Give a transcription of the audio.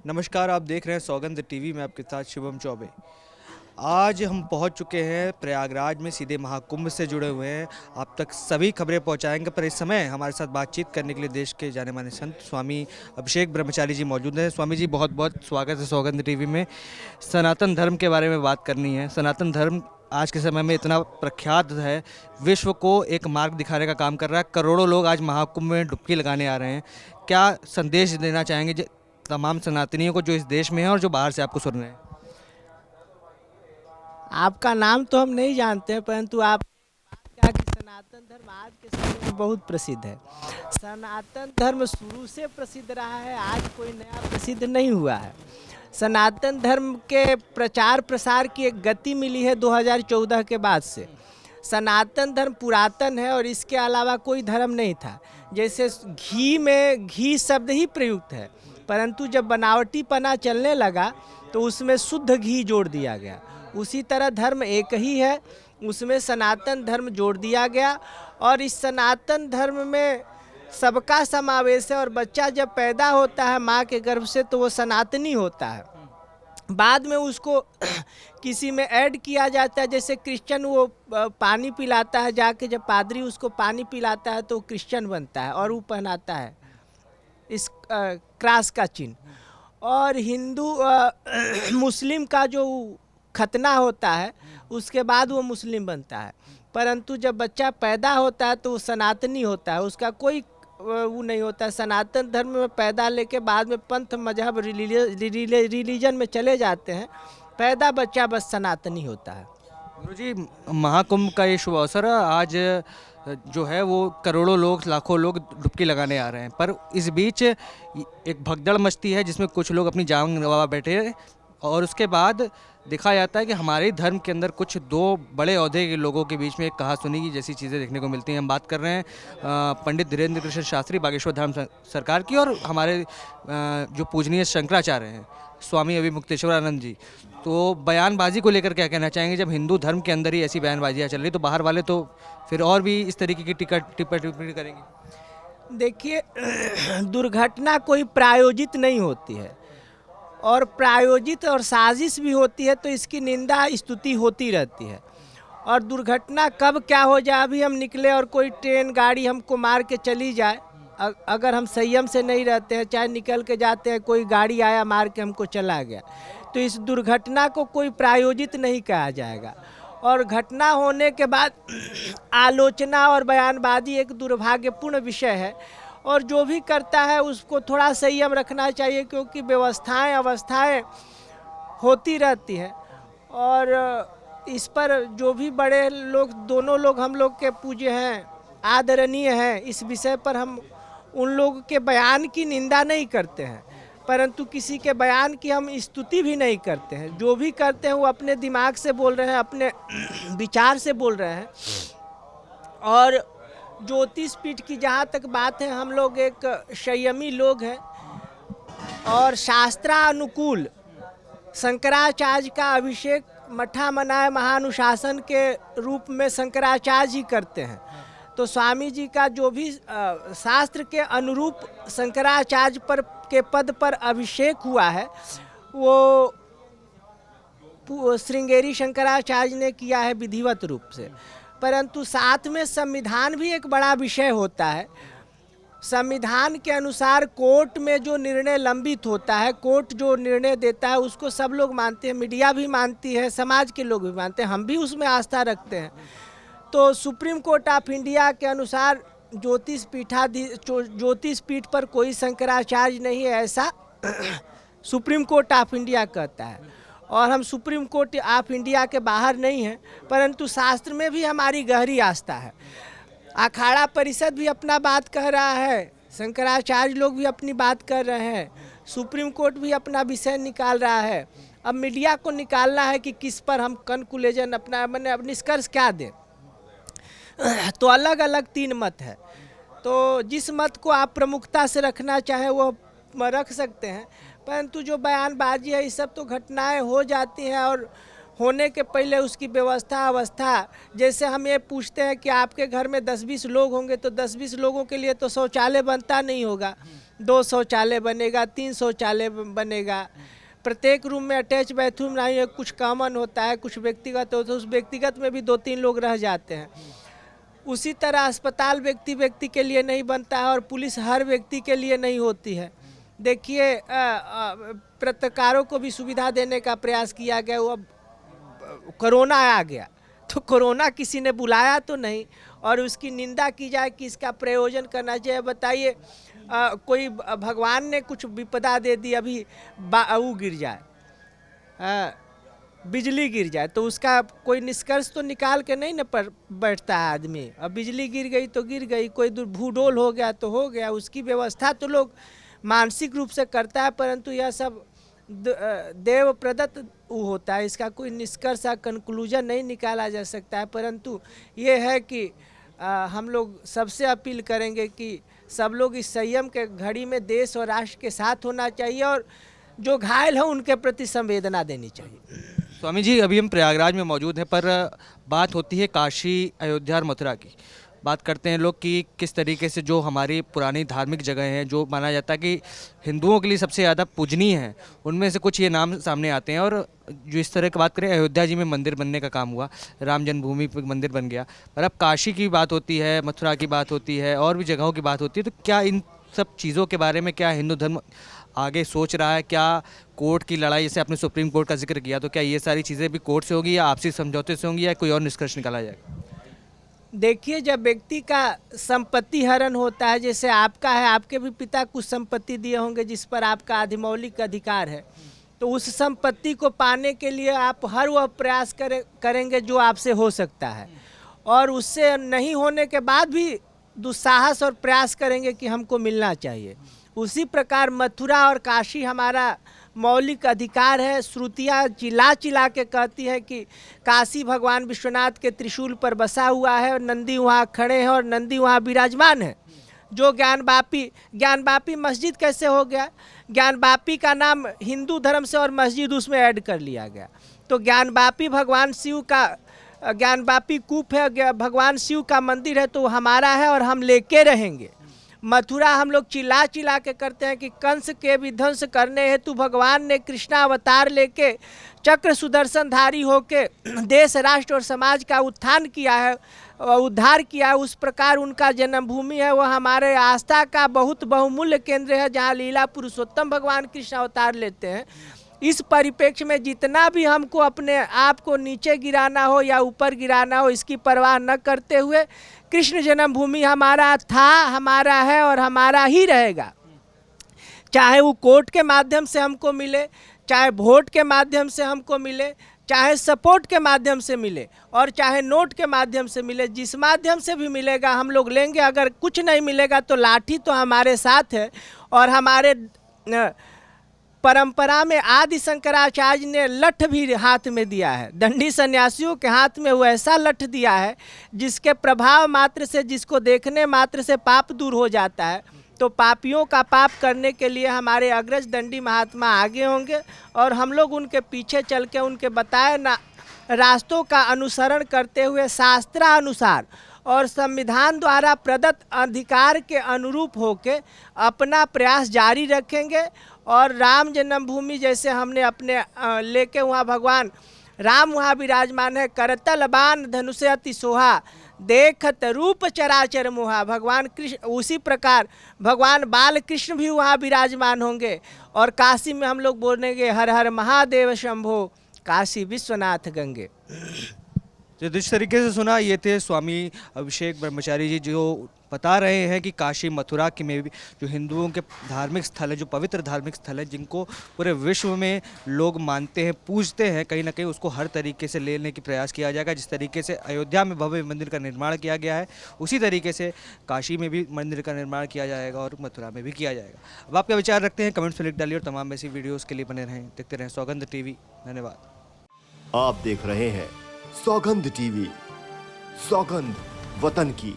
नमस्कार, आप देख रहे हैं सौगंध टीवी में आपके साथ शिवम चौबे। आज हम पहुंच चुके हैं प्रयागराज में, सीधे महाकुंभ से जुड़े हुए हैं। आप तक सभी खबरें पहुंचाएंगे, पर इस समय हमारे साथ बातचीत करने के लिए देश के जाने माने संत स्वामी अभिषेक ब्रह्मचारी जी मौजूद हैं। स्वामी जी, बहुत बहुत स्वागत है सौगंध टीवी में। सनातन धर्म के बारे में बात करनी है। सनातन धर्म आज के समय में इतना प्रख्यात है, विश्व को एक मार्ग दिखाने का काम कर रहा है। करोड़ों लोग आज महाकुंभ में डुबकी लगाने आ रहे हैं। क्या संदेश देना चाहेंगे तमाम सनातनियों को जो इस देश में हैं और जो बाहर से आपको सुन रहे हैं? आपका नाम तो हम नहीं जानते हैं, परंतु आप क्या कि सनातन धर्म आज के समय में बहुत प्रसिद्ध है। सनातन धर्म शुरू से प्रसिद्ध रहा है, आज कोई नया प्रसिद्ध नहीं हुआ है। सनातन धर्म के प्रचार प्रसार की एक गति मिली है 2014 के बाद से। सनातन धर्म पुरातन है और इसके अलावा कोई धर्म नहीं था। जैसे घी में घी शब्द ही प्रयुक्त है, परंतु जब बनावटीपना चलने लगा तो उसमें शुद्ध घी जोड़ दिया गया। उसी तरह धर्म एक ही है, उसमें सनातन धर्म जोड़ दिया गया और इस सनातन धर्म में सबका समावेश है। और बच्चा जब पैदा होता है माँ के गर्भ से तो वो सनातनी होता है। बाद में उसको किसी में ऐड किया जाता है, जैसे क्रिश्चियन वो पानी पिलाता है, जाके जब पादरी उसको पानी पिलाता है तो वो क्रिश्चियन बनता है और वो पहनाता है इस क्रास का चिन्ह। और हिंदू मुस्लिम का जो खतना होता है उसके बाद वो मुस्लिम बनता है। परंतु जब बच्चा पैदा होता है तो वो सनातनी होता है, उसका कोई वो नहीं होता है। सनातन धर्म में पैदा लेके बाद में पंथ मजहब रिलीजन में चले जाते हैं, पैदा बच्चा बस सनातनी होता है। गुरुजी, महाकुंभ का ये शुभ अवसर है। आज जो है वो करोड़ों लोग, लाखों लोग डुबकी लगाने आ रहे हैं, पर इस बीच एक भगदड़ मचती है जिसमें कुछ लोग अपनी जान गंवा बैठे हैं। और उसके बाद देखा जाता है कि हमारे धर्म के अंदर कुछ दो बड़े ओहदे के लोगों के बीच में एक कहासुनी की जैसी चीज़ें देखने को मिलती हैं। हम बात कर रहे हैं पंडित धीरेन्द्र कृष्ण शास्त्री बागेश्वर धर्म सरकार की, और हमारे जो पूजनीय शंकराचार्य हैं स्वामी अभिमुक्तेश्वरानंद जी। तो बयानबाजी को लेकर क्या कहना चाहेंगे? जब हिंदू धर्म के अंदर ही ऐसी बयानबाजियाँ चल रही तो बाहर वाले तो फिर और भी इस तरीके की टिप्पणी करेंगे। देखिए, दुर्घटना कोई प्रायोजित नहीं होती है, और प्रायोजित और साजिश भी होती है तो इसकी निंदा स्तुति होती रहती है। और दुर्घटना कब क्या हो जाए, अभी हम निकले और कोई ट्रेन गाड़ी हमको मार के चली जाए, अगर हम संयम से नहीं रहते हैं, चाहे निकल के जाते हैं, कोई गाड़ी आया मार के हमको चला गया, तो इस दुर्घटना को कोई प्रायोजित नहीं कहा जाएगा। और घटना होने के बाद आलोचना और बयानबाजी एक दुर्भाग्यपूर्ण विषय है, और जो भी करता है उसको थोड़ा संयम रखना चाहिए, क्योंकि व्यवस्थाएं अवस्थाएं होती रहती हैं। और इस पर जो भी बड़े लोग, दोनों लोग हम लोग के पूज्य हैं, आदरणीय हैं, इस विषय पर हम उन लोगों के बयान की निंदा नहीं करते हैं, परंतु किसी के बयान की हम स्तुति भी नहीं करते हैं। जो भी करते हैं वो अपने दिमाग से बोल रहे हैं, अपने विचार से बोल रहे हैं। और ज्योतिष पीठ की जहाँ तक बात है, हम लोग एक संयमी लोग हैं और शास्त्रानुकूल शंकराचार्य का अभिषेक मठा मनाए महानुशासन के रूप में शंकराचार्य जी करते हैं। तो स्वामी जी का जो भी शास्त्र के अनुरूप शंकराचार्य पर के पद पर अभिषेक हुआ है वो श्रृंगेरी शंकराचार्य ने किया है विधिवत रूप से। परंतु साथ में संविधान भी एक बड़ा विषय होता है। संविधान के अनुसार कोर्ट में जो निर्णय लंबित होता है, कोर्ट जो निर्णय देता है उसको सब लोग मानते हैं, मीडिया भी मानती है, समाज के लोग भी मानते हैं, हम भी उसमें आस्था रखते हैं। तो सुप्रीम कोर्ट ऑफ इंडिया के अनुसार ज्योतिष पीठ पर कोई शंकराचार्य नहीं है, ऐसा सुप्रीम कोर्ट ऑफ इंडिया कहता है। और हम सुप्रीम कोर्ट ऑफ इंडिया के बाहर नहीं हैं, परंतु शास्त्र में भी हमारी गहरी आस्था है। अखाड़ा परिषद भी अपना बात कह रहा है, शंकराचार्य लोग भी अपनी बात कर रहे हैं, सुप्रीम कोर्ट भी अपना विषय निकाल रहा है। अब मीडिया को निकालना है कि किस पर हम कंक्लूजन अपना मैंने अब निष्कर्ष क्या दें। तो अलग अलग 3 मत है, तो जिस मत को आप प्रमुखता से रखना चाहें वो रख सकते हैं। परंतु जो बयानबाजी है, ये सब तो घटनाएं हो जाती हैं और होने के पहले उसकी व्यवस्था अवस्था, जैसे हम ये पूछते हैं कि आपके घर में 10-20 लोग होंगे तो 10-20 लोगों के लिए तो शौचालय बनता नहीं होगा, 2 शौचालय बनेगा, 3 शौचालय बनेगा, प्रत्येक रूम में अटैच बाथरूम नहीं है, कुछ कॉमन होता है, कुछ व्यक्तिगत होता है, उस व्यक्तिगत में भी 2-3 लोग रह जाते हैं। उसी तरह अस्पताल व्यक्ति व्यक्ति के लिए नहीं बनता है और पुलिस हर व्यक्ति के लिए नहीं होती है। देखिए पत्रकारों को भी सुविधा देने का प्रयास किया गया, वो अब कोरोना आ गया तो कोरोना किसी ने बुलाया तो नहीं और उसकी निंदा की जाए कि इसका प्रयोजन करना चाहिए। बताइए कोई भगवान ने कुछ विपदा दे दी, अभी वो गिर जाए, बिजली गिर जाए तो उसका कोई निष्कर्ष तो निकाल के नहीं न पर बैठता है आदमी। अब बिजली गिर गई तो गिर गई, कोई भूडोल हो गया तो हो गया, उसकी व्यवस्था तो लोग मानसिक रूप से करता है, परंतु यह सब देव प्रदत्त होता है, इसका कोई निष्कर्ष कंक्लूजन नहीं निकाला जा सकता है। परंतु ये है कि हम लोग सबसे अपील करेंगे कि सब लोग इस संयम के घड़ी में देश और राष्ट्र के साथ होना चाहिए और जो घायल हैं उनके प्रति संवेदना देनी चाहिए। स्वामी जी, अभी हम प्रयागराज में मौजूद हैं, पर बात होती है काशी, अयोध्या और मथुरा की। बात करते हैं लोग कि किस तरीके से जो हमारी पुरानी धार्मिक जगह हैं, जो माना जाता है कि हिंदुओं के लिए सबसे ज़्यादा पूजनीय हैं, उनमें से कुछ ये नाम सामने आते हैं। और जो इस तरह की बात करें, अयोध्या जी में मंदिर बनने का काम हुआ, राम जन्मभूमि पर मंदिर बन गया, पर अब काशी की बात होती है, मथुरा की बात होती है और भी जगहों की बात होती है। तो क्या इन सब चीज़ों के बारे में क्या हिंदू धर्म आगे सोच रहा है? क्या कोर्ट की लड़ाई, जैसे आपने सुप्रीम कोर्ट का जिक्र किया, तो क्या ये सारी चीज़ें भी कोर्ट से होगी या आपसी समझौते से होंगी या कोई और निष्कर्ष निकाला जाएगा? देखिए, जब व्यक्ति का संपत्ति हरण होता है, जैसे आपका है, आपके भी पिता कुछ संपत्ति दिए होंगे जिस पर आपका अधिमौलिक अधिकार है, तो उस संपत्ति को पाने के लिए आप हर वह प्रयास करेंगे जो आपसे हो सकता है, और उससे नहीं होने के बाद भी दुस्साहस और प्रयास करेंगे कि हमको मिलना चाहिए। उसी प्रकार मथुरा और काशी हमारा मौलिक अधिकार है। श्रुतियाँ चिल्ला चिल्ला के कहती है कि काशी भगवान विश्वनाथ के त्रिशूल पर बसा हुआ है और नंदी वहाँ खड़े हैं और नंदी वहाँ विराजमान है। जो ज्ञानवापी मस्जिद कैसे हो गया? ज्ञानवापी का नाम हिंदू धर्म से और मस्जिद उसमें ऐड कर लिया गया। तो ज्ञानवापी भगवान शिव का, ज्ञानवापी कूप है, भगवान शिव का मंदिर है, तो हमारा है और हम लेके रहेंगे। मथुरा हम लोग चिल्ला चिल्ला के करते हैं कि कंस के विध्वंस करने हेतु भगवान ने कृष्णा अवतार लेके चक्र सुदर्शनधारी होके देश, राष्ट्र और समाज का उत्थान किया है, उद्धार किया है। उस प्रकार उनका जन्मभूमि है, वह हमारे आस्था का बहुत बहुमूल्य केंद्र है, जहाँ लीला पुरुषोत्तम भगवान कृष्ण अवतार लेते हैं। इस परिप्रेक्ष्य में जितना भी हमको अपने आप को नीचे गिराना हो या ऊपर गिराना हो, इसकी परवाह न करते हुए कृष्ण जन्मभूमि हमारा था, हमारा है और हमारा ही रहेगा। चाहे वो कोर्ट के माध्यम से हमको मिले, चाहे वोट के माध्यम से हमको मिले, चाहे सपोर्ट के माध्यम से मिले और चाहे नोट के माध्यम से मिले, जिस माध्यम से भी मिलेगा हम लोग लेंगे। अगर कुछ नहीं मिलेगा तो लाठी तो हमारे साथ है। और हमारे परंपरा में आदि शंकराचार्य ने लठ भी हाथ में दिया है। दंडी सन्यासियों के हाथ में वो ऐसा लठ दिया है जिसके प्रभाव मात्र से, जिसको देखने मात्र से पाप दूर हो जाता है। तो पापियों का पाप करने के लिए हमारे अग्रज दंडी महात्मा आगे होंगे और हम लोग उनके पीछे चल के उनके बताए रास्तों का अनुसरण करते हुए शास्त्रानुसार और संविधान द्वारा प्रदत्त अधिकार के अनुरूप होके अपना प्रयास जारी रखेंगे। और राम जन्मभूमि जैसे हमने अपने लेके, वहाँ भगवान राम वहाँ विराजमान है, करतल बाण धनुष अति सोहा, देखत रूप चराचर मोहा। भगवान कृष्ण, उसी प्रकार भगवान बाल कृष्ण भी वहाँ विराजमान होंगे। और काशी में हम लोग बोलेंगे हर हर महादेव शंभो, काशी विश्वनाथ गंगे। जो जिस तरीके से सुना, ये थे स्वामी अभिषेक ब्रह्मचारी जी, जो बता रहे हैं कि काशी मथुरा की में भी जो हिंदुओं के धार्मिक स्थल है, जो पवित्र धार्मिक स्थल है, जिनको पूरे विश्व में लोग मानते हैं, पूजते हैं, कहीं ना कहीं उसको हर तरीके से लेने की प्रयास किया जाएगा। जिस तरीके से अयोध्या में भव्य मंदिर का निर्माण किया गया है, उसी तरीके से काशी में भी मंदिर का निर्माण किया जाएगा और मथुरा में भी किया जाएगा। अब आपका विचार रखते हैं, कमेंट्स में लिख डालिए और तमाम ऐसी वीडियोज़ के लिए बने रहें, देखते रहें सौगंध टीवी। धन्यवाद। आप देख रहे हैं सौगंध टीवी, सौगंध वतन की।